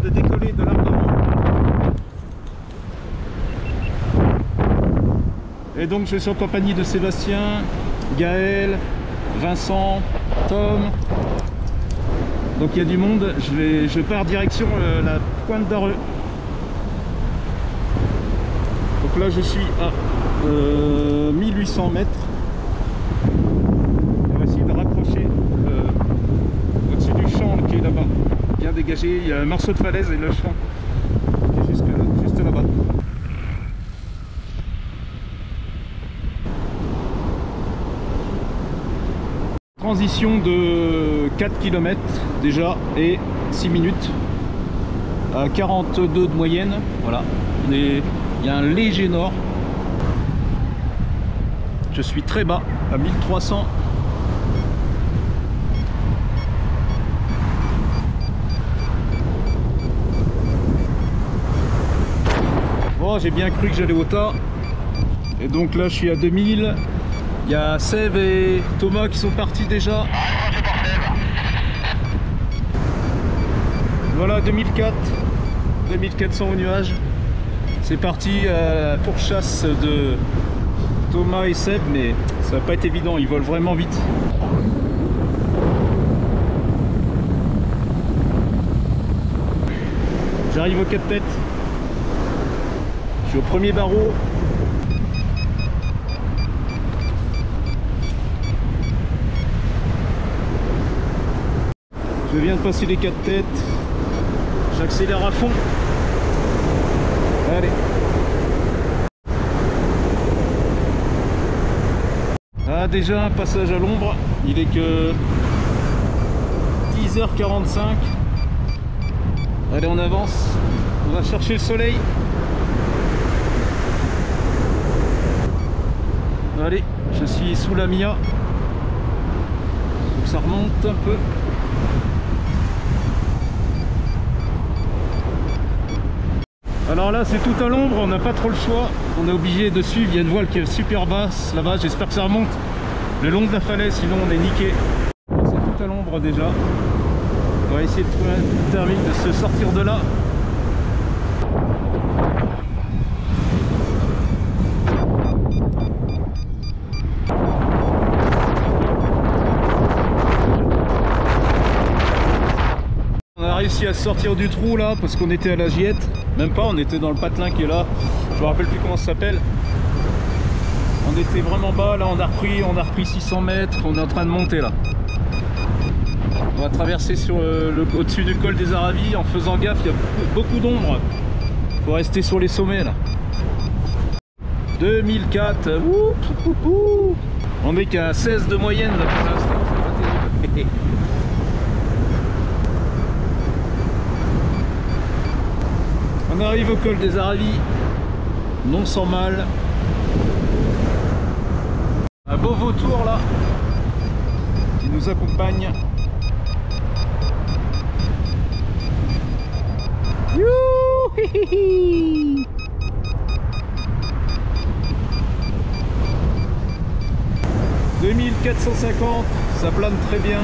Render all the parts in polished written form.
de décoller de l'Ardent. Et donc je suis en compagnie de Sébastien, Gaël, Vincent, Tom. Donc il y a du monde. Je pars direction la pointe d'Areux. Donc là je suis à 1800 mètres. On va essayer de raccrocher au-dessus du champ qui est là-bas, bien dégagé. Il y a un morceau de falaise et le champ qui est juste là-bas. Transition de 4 km déjà et 6 minutes à 42 de moyenne. Voilà, il y a un léger nord. Je suis très bas à 1300. Bon, j'ai bien cru que j'allais au tas. Et donc là je suis à 2000. Il y a Seb et Thomas qui sont partis déjà. Voilà, 2004, 2400 au nuage. C'est parti à la pourchasse de Thomas et Seb, mais ça va pas être évident, ils volent vraiment vite. J'arrive aux 4 têtes. Je suis au premier barreau. Je viens de passer les 4 têtes. J'accélère à fond. Allez. Ah, déjà un passage à l'ombre. Il est que 10h45. Allez, on avance. On va chercher le soleil. Allez, je suis sous la Mia. Donc ça remonte un peu. Alors là c'est tout à l'ombre, on n'a pas trop le choix, on est obligé de suivre, il y a une voile qui est super basse là-bas, j'espère que ça remonte le long de la falaise, sinon on est niqué. C'est tout à l'ombre déjà, on va essayer de trouver un thermique, de se sortir de là. On a réussi à sortir du trou là parce qu'on était à la Giette. Même pas, on était dans le patelin qui est là. Je me rappelle plus comment ça s'appelle. On était vraiment bas là, on a repris 600 mètres. On est en train de monter là. On va traverser sur au-dessus du col des Aravis en faisant gaffe, il y a beaucoup d'ombre. Faut rester sur les sommets là. 2004. On est qu'à 16 de moyenne là pour l'instant, c'est pas terrible. On arrive au col des Aravis, non sans mal. Un beau vautour là, qui nous accompagne. Youhou! 2450, ça plane très bien.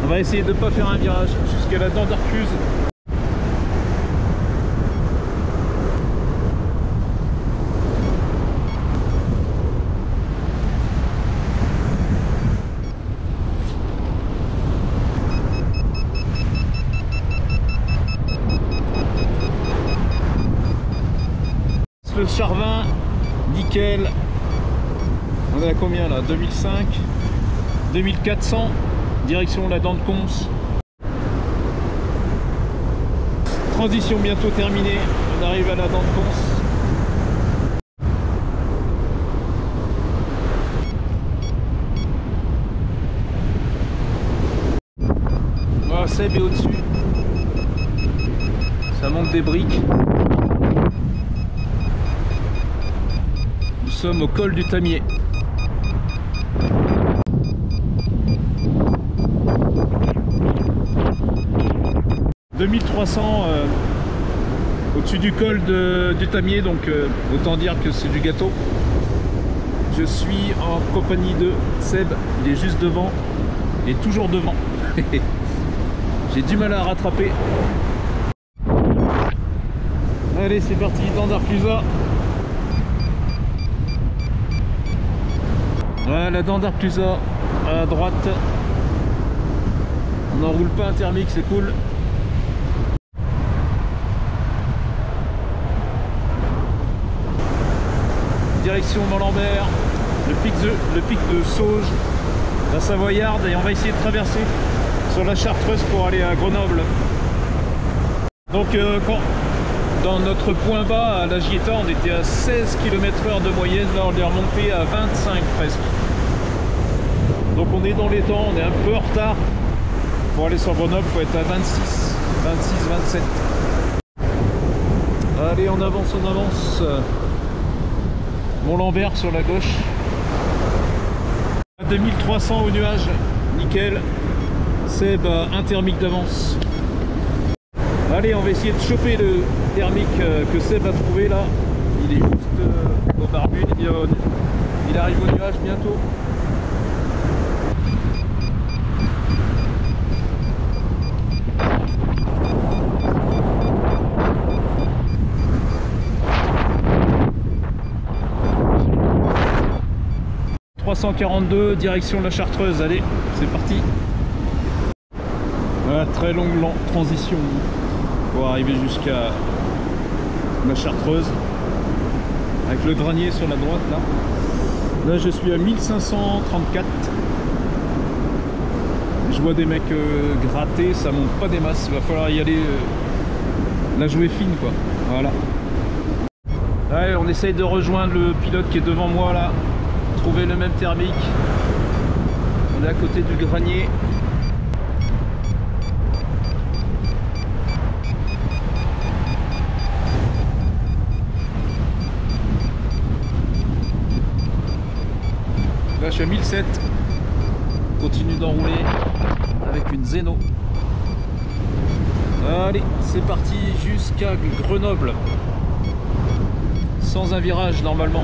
On va essayer de ne pas faire un virage jusqu'à la dent d'Arcuse. Le Charvin, nickel. On est à combien là? 2005, 2400, direction la dent de Cons. Transition bientôt terminée, on arrive à la dent de Cons. Oh, Seb est au-dessus. Ça monte des briques. Nous sommes au col du Tamier. « 2300 au-dessus du col du Tamier, donc autant dire que c'est du gâteau. Je suis en compagnie de Seb, il est juste devant, il est toujours devant. J'ai du mal à rattraper. Allez, c'est parti, dans d'Arclusa. Voilà, dans d'Arclusa, à droite. On n'enroule pas un thermique, c'est cool. Direction Mont-Lambert, le pic de Sauge, la Savoyarde, et on va essayer de traverser sur la Chartreuse pour aller à Grenoble. Donc dans notre point bas à la Gietta, on était à 16 km/h de moyenne, là on est remonté à 25 presque. Donc on est dans les temps, on est un peu en retard. Pour aller sur Grenoble, il faut être à 26, 27. Allez, on avance, on avance. Mont-Lambert sur la gauche. 2300 au nuage, nickel. C'est un thermique d'avance. Allez, on va essayer de choper le thermique que Seb a trouvé là. Il est juste au Barbu, il arrive au nuage bientôt. « 342 direction la Chartreuse », allez, c'est parti. Voilà, très longue transition pour arriver jusqu'à la Chartreuse avec le granier sur la droite là. Là je suis à 1534. Je vois des mecs gratter, ça monte pas des masses, il va falloir y aller la jouer fine quoi. Voilà. Allez, on essaye de rejoindre le pilote qui est devant moi là, trouver le même thermique. On est à côté du granier. Là je suis à 1007. Continue d'enrouler avec une Zeno. Allez, c'est parti jusqu'à Grenoble. Sans un virage normalement.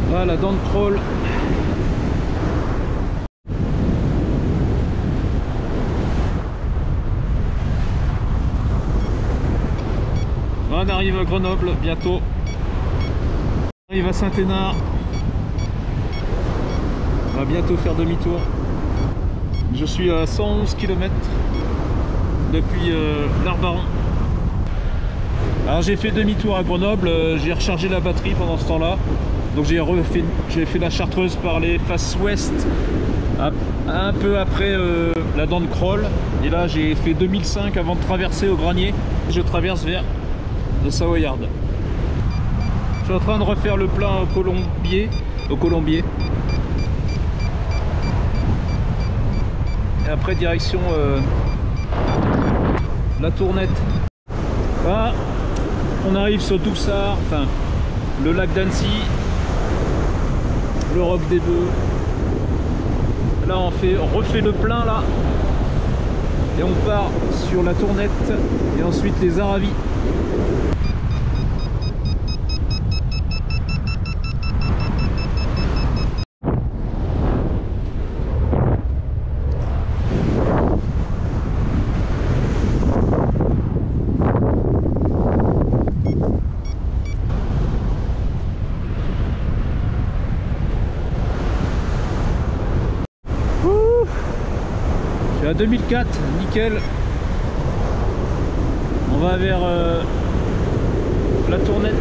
Voilà, dent de troll. On arrive à Grenoble bientôt. On arrive à Saint-Hénard. On va bientôt faire demi-tour. Je suis à 111 km depuis l'Arbaron. Alors j'ai fait demi-tour à Grenoble, j'ai rechargé la batterie pendant ce temps-là. Donc j'ai fait la Chartreuse par les faces ouest, un peu après la dent de Croll. Et là j'ai fait 2005 avant de traverser au granier. Je traverse vers le Savoyarde. Je suis en train de refaire le plein au Colombier. Et après direction la Tournette. Là, on arrive sur Doussard, enfin le lac d'Annecy, le Roc des Bœufs. Là on refait le plein là. Et on part sur la Tournette et ensuite les Aravis. À 2004, nickel. On va vers la Tournette.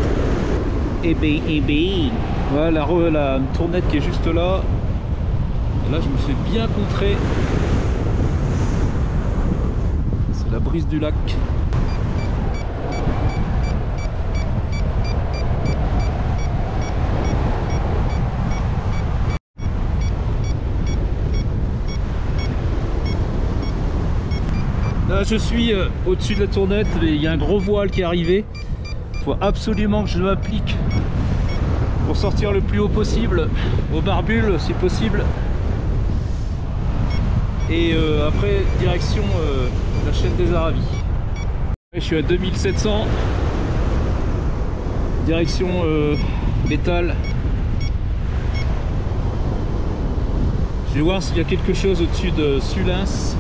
Et bien. Voilà la Tournette qui est juste là. Et là je me fais bien contrer. C'est la brise du lac. Là je suis au-dessus de la Tournette, il y a un gros voile qui est arrivé. Il faut absolument que je m'applique pour sortir le plus haut possible, au Barbule si possible. Et après direction la chaîne des Aravis. Je suis à 2700, direction métal, Je vais voir s'il y a quelque chose au-dessus de Sulens.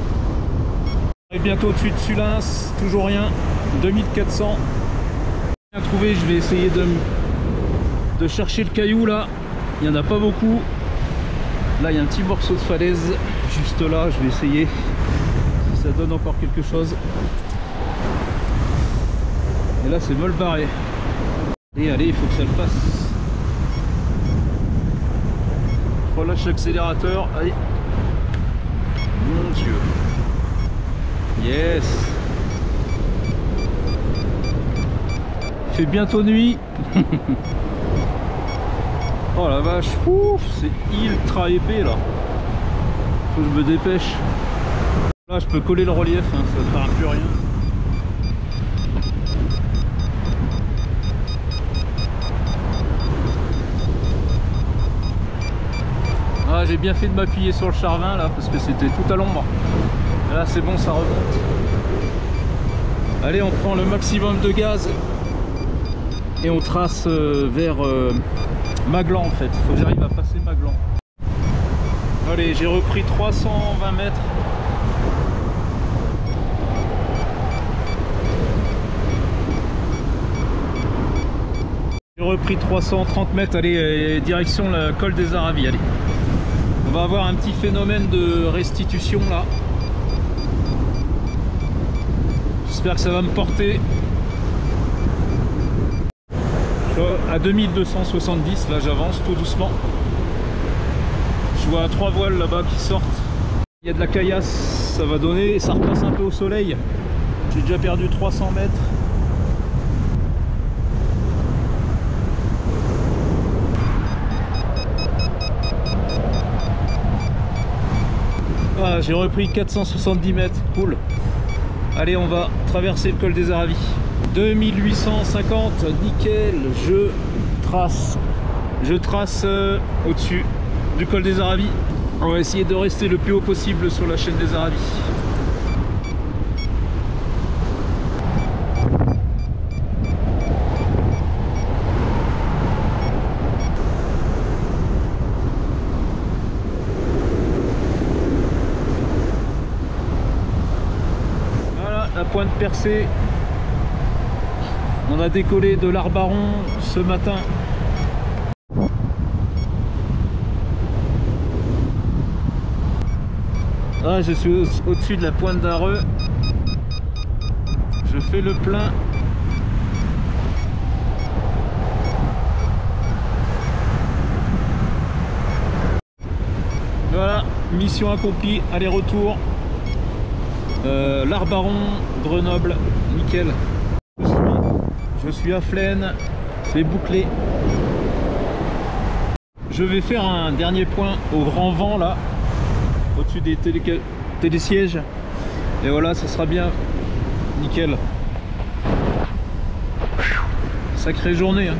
Et bientôt au-dessus de Sulens, toujours rien. 2400. Bien trouvé, je vais essayer de chercher le caillou là. Il n'y en a pas beaucoup. Là il y a un petit morceau de falaise juste là, je vais essayer si ça donne encore quelque chose. Et là c'est mal barré. Et allez, il faut que ça le fasse. Relâche l'accélérateur, allez. Mon Dieu. Yes. Il fait bientôt nuit. Oh la vache, c'est ultra épais là. Faut que je me dépêche. Là je peux coller le relief, hein, ça ne sert plus à rien. Ah, j'ai bien fait de m'appuyer sur le char-vin là parce que c'était tout à l'ombre. Là c'est bon, ça remonte. Allez, on prend le maximum de gaz et on trace vers Maglan en fait. Faut que j'arrive à passer Maglan. Allez, j'ai repris 320 mètres. J'ai repris 330 mètres. Allez, direction le col des Aravis. Allez. On va avoir un petit phénomène de restitution là. J'espère que ça va me porter. À 2270, là j'avance tout doucement. Je vois 3 voiles là-bas qui sortent. Il y a de la caillasse, ça va donner et ça repasse un peu au soleil. J'ai déjà perdu 300 mètres. Ah, j'ai repris 470 mètres, cool. Allez, on va traverser le col des Aravis. 2850, nickel. Je trace au-dessus du col des Aravis. On va essayer de rester le plus haut possible sur la chaîne des Aravis. Voilà la pointe percée. On a décollé de l'Arbaron ce matin. Ah, je suis au-dessus de la pointe d'Areux. Je fais le plein. Voilà, mission accomplie, aller-retour. L'Arbaron, Grenoble, nickel. Je suis à Flaine, c'est bouclé. Je vais faire un dernier point au grand vent là, au-dessus des télésièges. Et voilà, ça sera bien nickel. Sacrée journée hein.